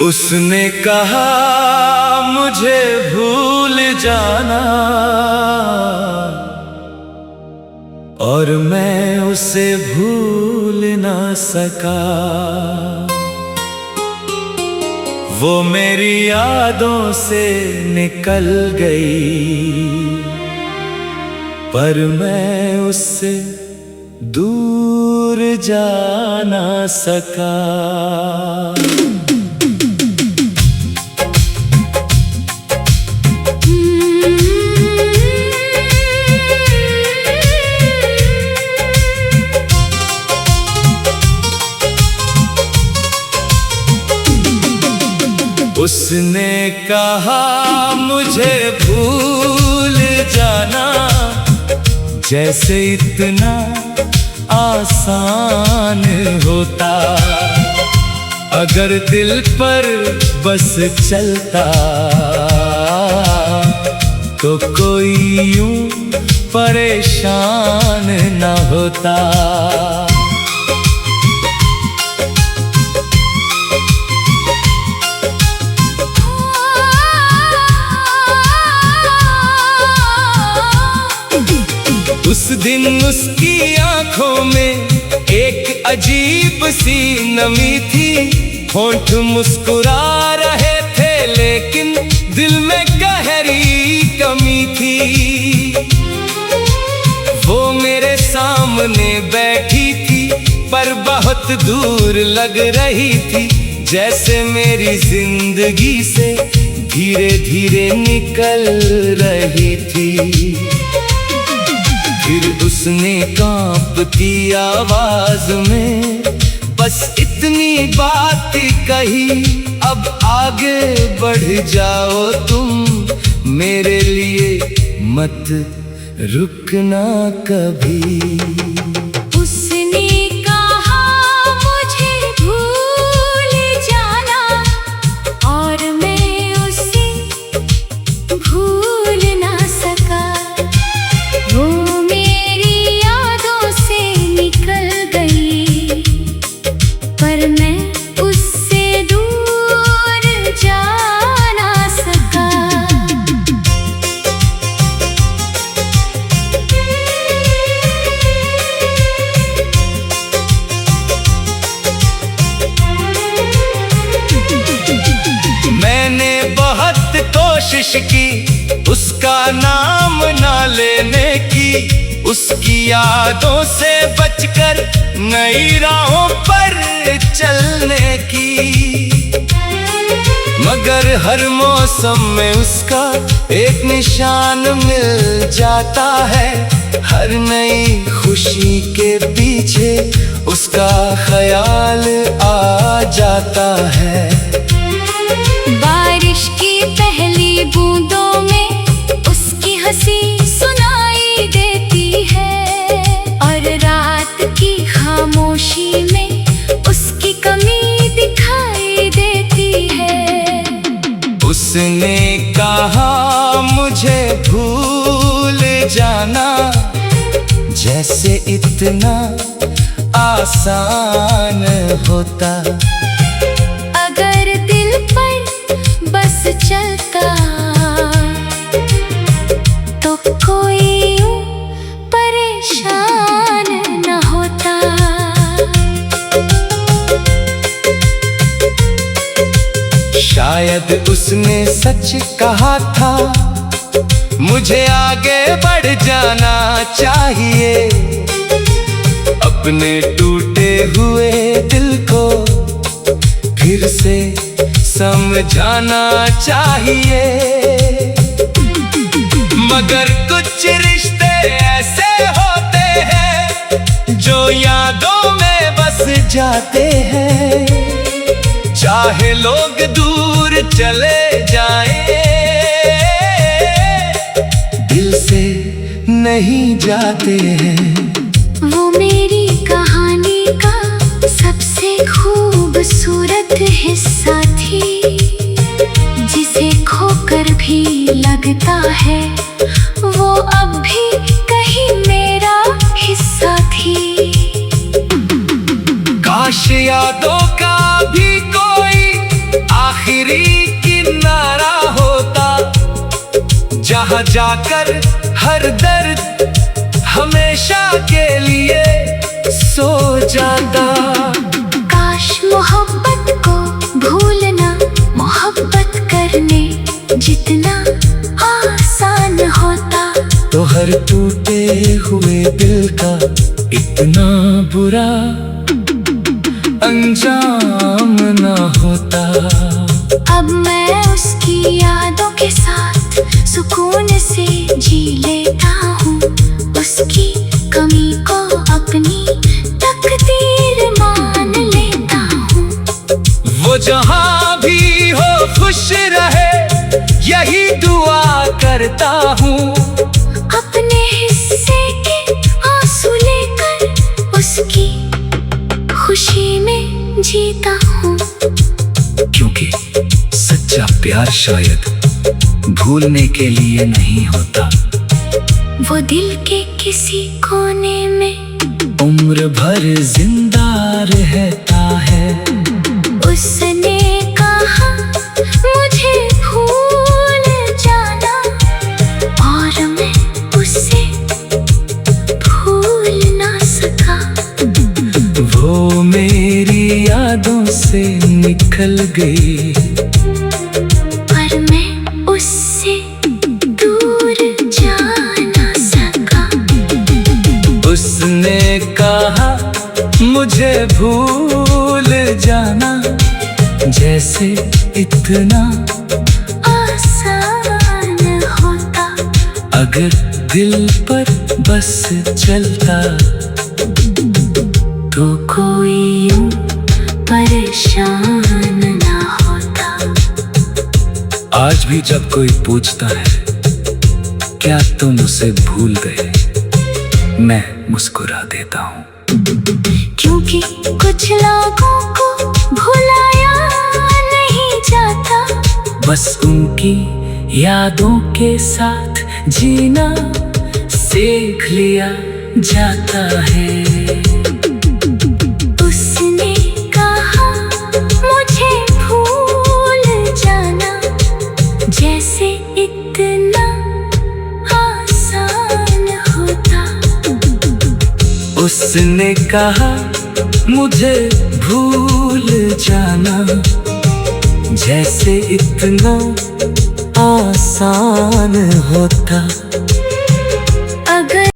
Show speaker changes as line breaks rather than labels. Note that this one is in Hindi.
उसने कहा मुझे भूल जाना और मैं उसे भूल ना सका। वो मेरी यादों से निकल गई पर मैं उससे दूर जा ना सका। उसने कहा मुझे भूल जाना जैसे इतना आसान होता, अगर दिल पर बस चलता तो कोई यूं परेशान न होता। उस दिन उसकी आंखों में एक अजीब सी नमी थी, होंठ मुस्कुरा रहे थे लेकिन दिल में गहरी कमी थी। वो मेरे सामने बैठी थी पर बहुत दूर लग रही थी, जैसे मेरी जिंदगी से धीरे धीरे निकल रही थी। फिर उसने कांपती आवाज में बस इतनी बात कही, अब आगे बढ़ जाओ तुम मेरे लिए मत रुकना कभी।
उसने कहा मुझे भूल जाना और मैं उसे भूल ना सका। वो पर मैं उससे दूर जा ना सका।
मैंने बहुत कोशिश की उसका नाम ना लेने की, उसकी यादों से बचकर नई राहों पर चलने की, मगर हर मौसम में उसका एक निशान मिल जाता है। हर नई खुशी के पीछे उसका ख्याल आ जाता है।
बारिश की पहली बूंदों में उसकी हंसी सुनाई देती है और रात की खामोशी में उसकी कमी दिखाई देती है।
उसने कहा मुझे भूल जाना जैसे इतना आसान होता,
अगर दिल पर बस चलता तो कोई परेशान न होता।
शायद उसने सच कहा था, मुझे आगे बढ़ जाना चाहिए, अपने टूटे हुए दिल को फिर से समझाना चाहिए। मगर कुछ रिश्ते ऐसे होते हैं जो यादों में बस जाते हैं, चाहे लोग दूर चले जाएं, दिल से नहीं जाते हैं।
वो मेरी कहानी का सबसे खूबसूरत हिस्सा थी, जिसे खोकर भी लगता है वो अब भी कहीं मेरा हिस्सा थी। काश यादों का भी कोई
जहाँ जाकर हर दर्द हमेशा के लिए सो जाता।
काश मोहब्बत को भूलना मोहब्बत करने जितना आसान होता,
तो हर टूटे हुए दिल का इतना बुरा अंजाम ना होता।
अब मैं उसकी यादों के साथ सुकून से जी लेता हूँ, उसकी कमी को अपनी तकदीर मान लेता हूँ।
वो जहाँ भी हो खुश रहे यही दुआ करता हूँ।
अपने हिस्से के आंसू लेकर उसकी खुशी में जीता हूँ।
क्योंकि सच्चा प्यार शायद भूलने के लिए नहीं होता,
वो दिल के किसी कोने में
उम्र भर जिंदा रहता है।
उसने कहा मुझे भूल जाना, और मैं उसे भूल ना सका।
वो मेरी यादों से निकल गई,
पर मैं उससे दूर जा ना सका।
उसने कहा मुझे भूल जाना, जैसे इतना
आसान होता
अगर दिल पर बस चलता,
तो कोई यूं परेशान ना होता।
आज भी जब कोई पूछता है क्या तुम उसे भूल गए, मैं मुस्कुरा देता हूँ।
क्योंकि कुछ लोगों को भुलाया नहीं जाता,
बस उनकी यादों के साथ जीना सीख लिया जाता है।
उसने कहा मुझे भूल जाना, जैसे इतना आसान होता।
उसने कहा मुझे भूल जाना, जैसे इतना आसान होता।